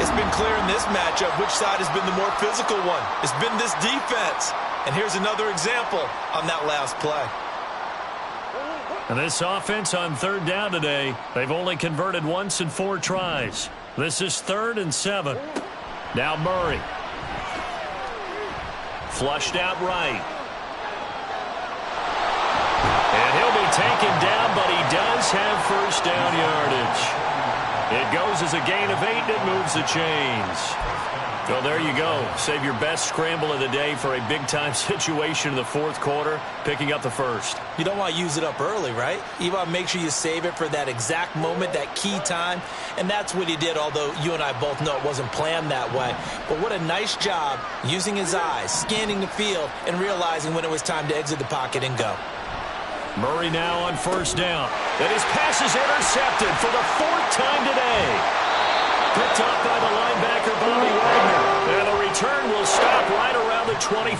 Speaker 3: It's been clear in this matchup which side has been the more physical one. It's been this defense. And here's another example on that last play.
Speaker 2: And this offense on 3rd down today, they've only converted once in 4 tries. This is 3rd and 7. Now Murray. Flushed out right. And he'll be taken down, but he does have 1st down yardage. It goes as a gain of 8, and it moves the chains. So there you go. Save your best scramble of the day for a big-time situation in the 4th quarter, picking up the 1st.
Speaker 3: You don't want to use it up early, right? You want to make sure you save it for that exact moment, that key time. And that's what he did, although you and I both know it wasn't planned that way. But what a nice job using his eyes, scanning the field, and realizing when it was time to exit the pocket and go.
Speaker 2: Murray now on 1st down. And his pass is intercepted for the 4th time today. Picked up by the linebacker, Bobby Wagner. And the return will stop right around the 25.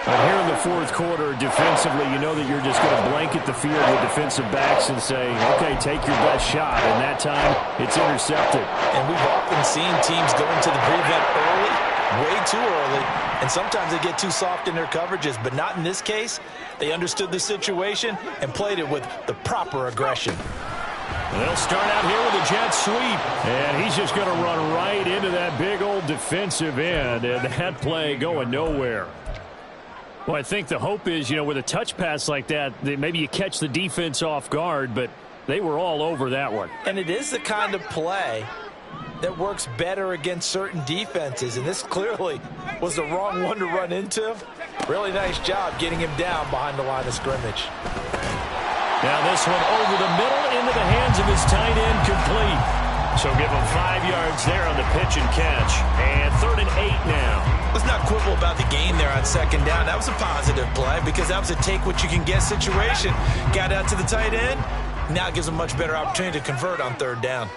Speaker 2: But here in the 4th quarter, defensively, you know that you're just going to blanket the field with defensive backs and say, okay, take your best shot. And that time, it's intercepted.
Speaker 3: And we've often seen teams go into the prevent early, way too early, and sometimes they get too soft in their coverages. But not in this case. They understood the situation and played it with the proper aggression.
Speaker 2: They'll start out here with a jet sweep. And he's just going to run right into that big old defensive end. And that play going nowhere. Well, I think the hope is, you know, with a touch pass like that, maybe you catch the defense off guard, but they were all over that one.
Speaker 3: And it is the kind of play that works better against certain defenses, and this clearly was the wrong one to run into. Really nice job getting him down behind the line of scrimmage.
Speaker 2: Now this one over the middle into the hands of his tight end, complete. So give him 5 yards there on the pitch and catch. And 3rd and 8 now.
Speaker 3: Let's not quibble about the gain there on 2nd down. That was a positive play because that was a take-what-you-can-get situation. Got out to the tight end. Now it gives him a much better opportunity to convert on 3rd down.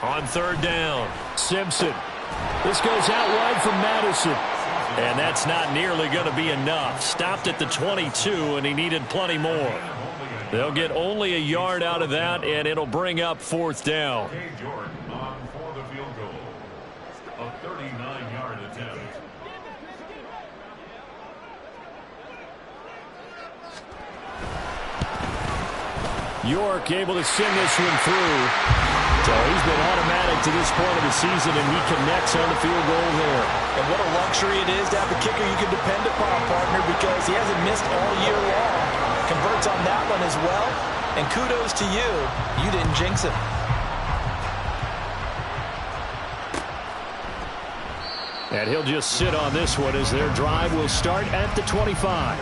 Speaker 2: On 3rd down, Simpson. This goes out wide from Madison. And that's not nearly going to be enough. Stopped at the 22, and he needed plenty more. They'll get only a yard out of that, and it'll bring up 4th down. York able to send this one through. So he's been automatic to this point of the season, and he connects on the field goal there.
Speaker 3: And what a luxury it is to have a kicker you can depend upon, partner, because he hasn't missed all year long. Converts on that one as well. And kudos to you. You didn't jinx him.
Speaker 2: And he'll just sit on this one as their drive will start at the 25.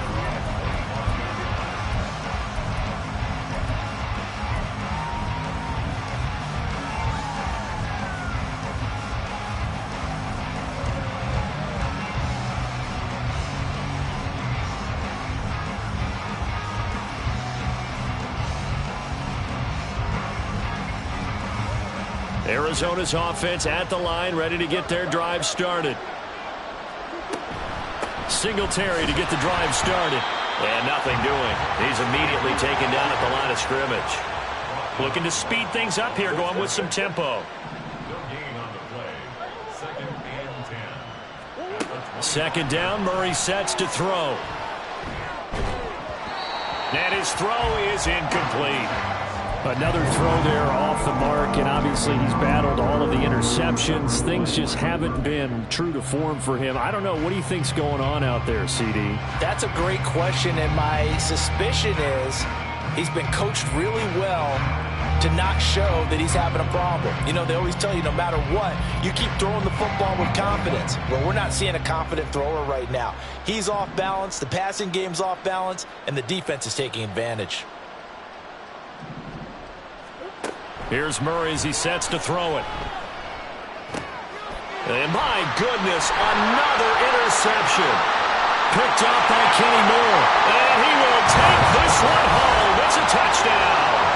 Speaker 2: Arizona's offense at the line, ready to get their drive started. Singletary to get the drive started. And nothing doing. He's immediately taken down at the line of scrimmage. Looking to speed things up here, going with some tempo. 2nd down, Murray sets to throw. And his throw is incomplete. Another throw there off the mark, and obviously he's battled all of the interceptions. Things just haven't been true to form for him. I don't know. What do you think's going on out there, CD?
Speaker 3: That's a great question, and my suspicion is he's been coached really well to not show that he's having a problem. You know, they always tell you no matter what, you keep throwing the football with confidence. Well, we're not seeing a confident thrower right now. He's off balance, the passing game's off balance, and the defense is taking advantage.
Speaker 2: Here's Murray as he sets to throw it. And my goodness, another interception. Picked off by Kenny Moore. And he will take this one home. It's a touchdown.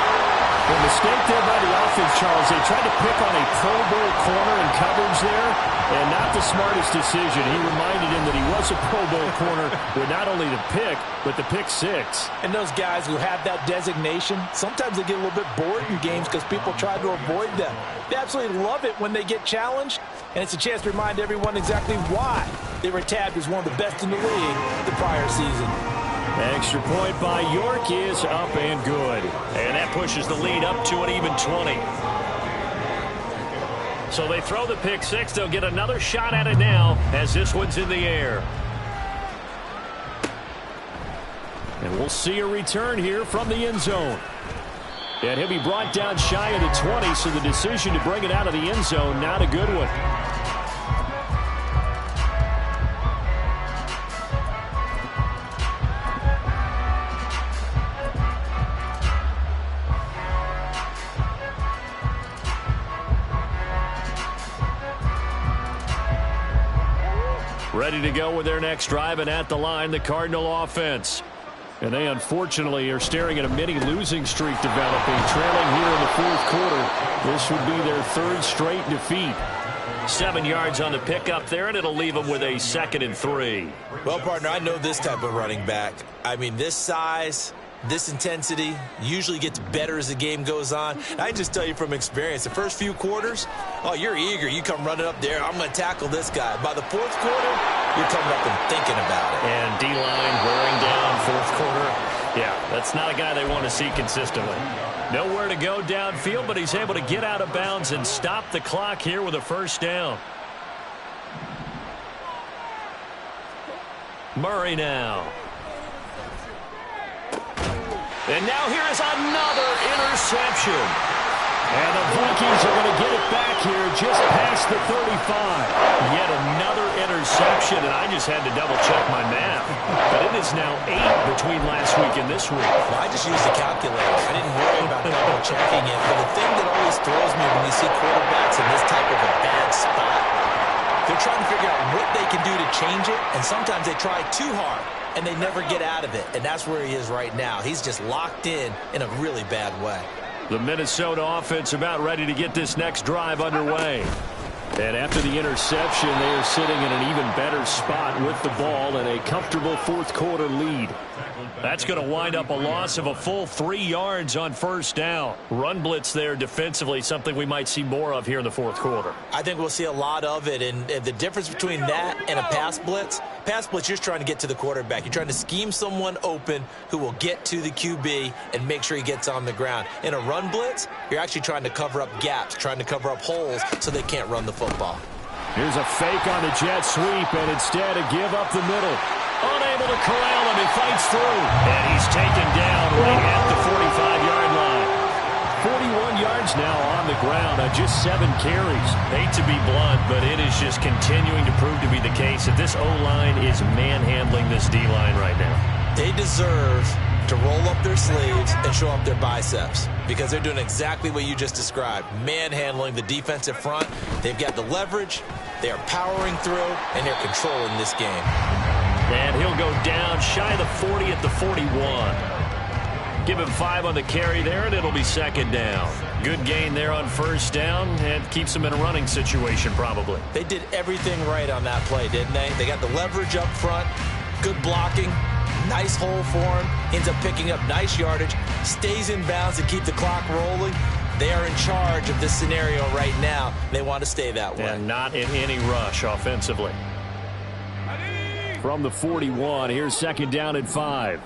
Speaker 2: The mistake there by the offense, Charles, they tried to pick on a Pro Bowl corner in coverage there, and not the smartest decision. He reminded him that he was a Pro Bowl corner with not only the pick, but the pick six.
Speaker 4: And those guys who have that designation, sometimes they get a little bit bored in games because people try to avoid them. They absolutely love it when they get challenged, and it's a chance to remind everyone exactly why they were tabbed as one of the best in the league the prior season.
Speaker 2: Extra point by York is up and good. And that pushes the lead up to an even 20. So they throw the pick six. They'll get another shot at it now as this one's in the air. And we'll see a return here from the end zone. And he'll be brought down shy of the 20, so the decision to bring it out of the end zone, not a good one. Ready to go with their next drive, and at the line, the Cardinal offense. And they unfortunately are staring at a mini losing streak developing, trailing here in the fourth quarter. This would be their third straight defeat. 7 yards on the pickup there, and it'll leave them with a 2nd and 3.
Speaker 3: Well, partner, I know this type of running back. I mean, this size, this intensity usually gets better as the game goes on. I just tell you from experience, the first few quarters, oh, you're eager. You come running up there, I'm going to tackle this guy. By the fourth quarter, you're coming up and thinking about it.
Speaker 2: And D-line wearing down fourth quarter. Yeah, that's not a guy they want to see consistently. Nowhere to go downfield, but he's able to get out of bounds and stop the clock here with a first down. Murray now. And now here is another interception. And the Vikings are going to get it back here just past the 35. Yet another interception, and I just had to double-check my math. But it is now 8 between last week and this week.
Speaker 3: Well, I just used the calculator. I didn't worry about double-checking it. But the thing that always throws me when you see quarterbacks in this type of a bad spot, they're trying to figure out what they can do to change it, and sometimes they try too hard, and they never get out of it. And that's where he is right now. He's just locked in a really bad way.
Speaker 2: The Minnesota offense about ready to get this next drive underway. And after the interception, they are sitting in an even better spot with the ball and a comfortable fourth quarter lead. That's going to wind up a loss of a full 3 yards on first down. Run blitz there defensively, something we might see more of here in the fourth quarter.
Speaker 3: I think we'll see a lot of it, and the difference between that and a pass blitz, you're just trying to get to the quarterback. You're trying to scheme someone open who will get to the QB and make sure he gets on the ground. In a run blitz, you're actually trying to cover up gaps, trying to cover up holes so they can't run the football.
Speaker 2: Here's a fake on the jet sweep, and instead a give up the middle. Unable to corral him, he fights through. And he's taken down right at the 45-yard line. 41 yards now on the ground on just 7 carries. Hate to be blunt, but it is just continuing to prove to be the case that this O-line is manhandling this D-line right now.
Speaker 3: They deserve to roll up their sleeves and show up their biceps because they're doing exactly what you just described, manhandling the defensive front. They've got the leverage, they are powering through, and they're controlling this game.
Speaker 2: And he'll go down shy of the 40 at the 41. Give him 5 on the carry there, and it'll be 2nd down. Good gain there on first down, and keeps him in a running situation probably.
Speaker 3: They did everything right on that play, didn't they? They got the leverage up front, good blocking, nice hole for him, ends up picking up nice yardage, stays in bounds to keep the clock rolling. They are in charge of this scenario right now. They want to stay that way.
Speaker 2: And not in any rush offensively. From the 41, here's 2nd down and 5.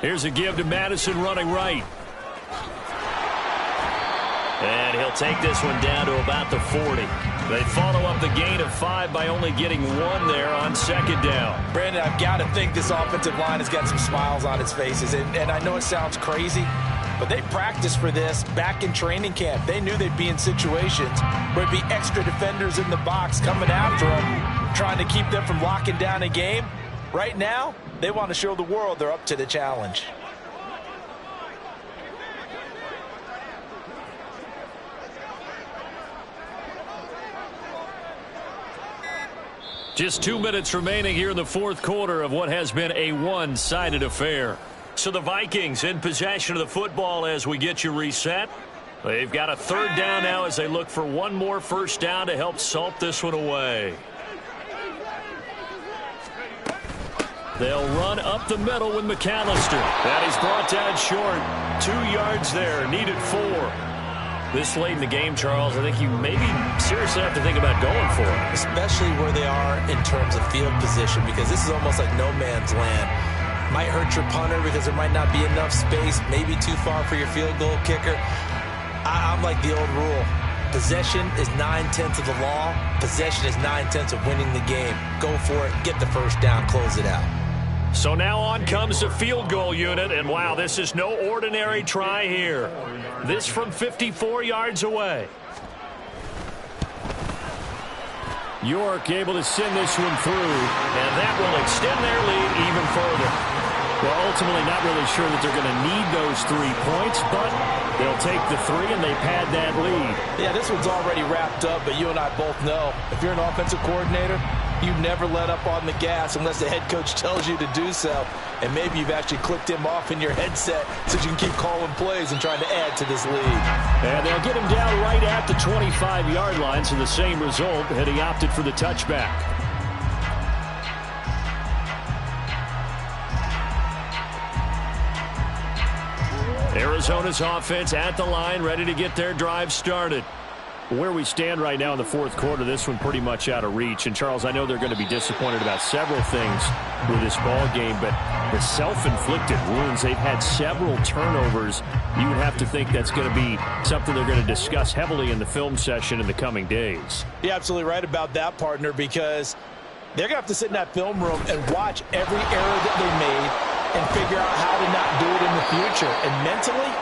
Speaker 2: Here's a give to Madison running right. And he'll take this one down to about the 40. They follow up the gain of 5 by only getting 1 there on 2nd down.
Speaker 4: Brandon, I've got to think this offensive line has got some smiles on its faces. And I know it sounds crazy, but they practiced for this back in training camp. They knew they'd be in situations where it'd be extra defenders in the box coming after them, trying to keep them from locking down a game. Right now, they want to show the world they're up to the challenge.
Speaker 2: Just 2 minutes remaining here in the fourth quarter of what has been a one-sided affair. So the Vikings in possession of the football as we get you reset. They've got a third down now as they look for one more first down to help salt this one away. They'll run up the middle with McAllister. That is brought down short. 2 yards there, needed 4. This late in the game, Charles, I think you maybe seriously have to think about going for it.
Speaker 3: Especially where they are in terms of field position, because this is almost like no man's land. Might hurt your punter because there might not be enough space, maybe too far for your field goal kicker. I'm like the old rule. Possession is 9/10 of the law. Possession is 9/10 of winning the game. Go for it, get the first down, close it out.
Speaker 2: So now on comes the field goal unit, and wow, this is no ordinary try here. This from 54 yards away. York able to send this one through, and that will extend their lead even further. Well, ultimately not really sure that they're going to need those 3 points, but they'll take the 3 and they pad that lead.
Speaker 4: Yeah, this one's already wrapped up, but you and I both know if you're an offensive coordinator, you never let up on the gas unless the head coach tells you to do so. And maybe you've actually clicked him off in your headset so you can keep calling plays and trying to add to this lead.
Speaker 2: And they'll get him down right at the 25-yard line, so the same result, and he opted for the touchback. Arizona's offense at the line, ready to get their drive started. Where we stand right now in the fourth quarter, this one pretty much out of reach. And, Charles, I know they're going to be disappointed about several things with this ball game, but the self-inflicted wounds, they've had several turnovers. You would have to think that's going to be something they're going to discuss heavily in the film session in the coming days.
Speaker 4: You're absolutely right about that, partner, because they're going to have to sit in that film room and watch every error that they made and figure out how to not do it in the future. And mentally,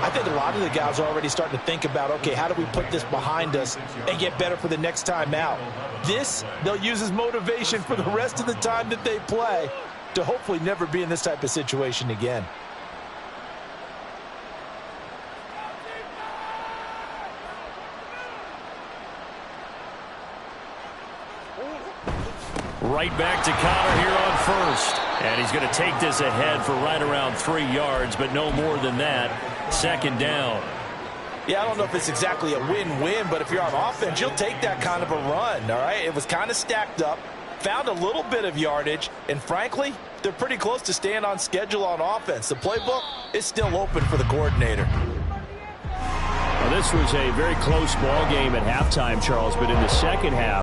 Speaker 4: I think a lot of the guys are already starting to think about, okay, how do we put this behind us and get better for the next time out? This, they'll use as motivation for the rest of the time that they play to hopefully never be in this type of situation again.
Speaker 2: Right back to Connor here on first. And he's going to take this ahead for right around 3 yards, but no more than that. Second down.
Speaker 4: Yeah, I don't know if it's exactly a win-win, but if you're on offense, you'll take that kind of a run, all right? It was kind of stacked up, found a little bit of yardage, and frankly, they're pretty close to staying on schedule on offense. The playbook is still open for the coordinator.
Speaker 2: Well, this was a very close ball game at halftime, Charles, but in the second half,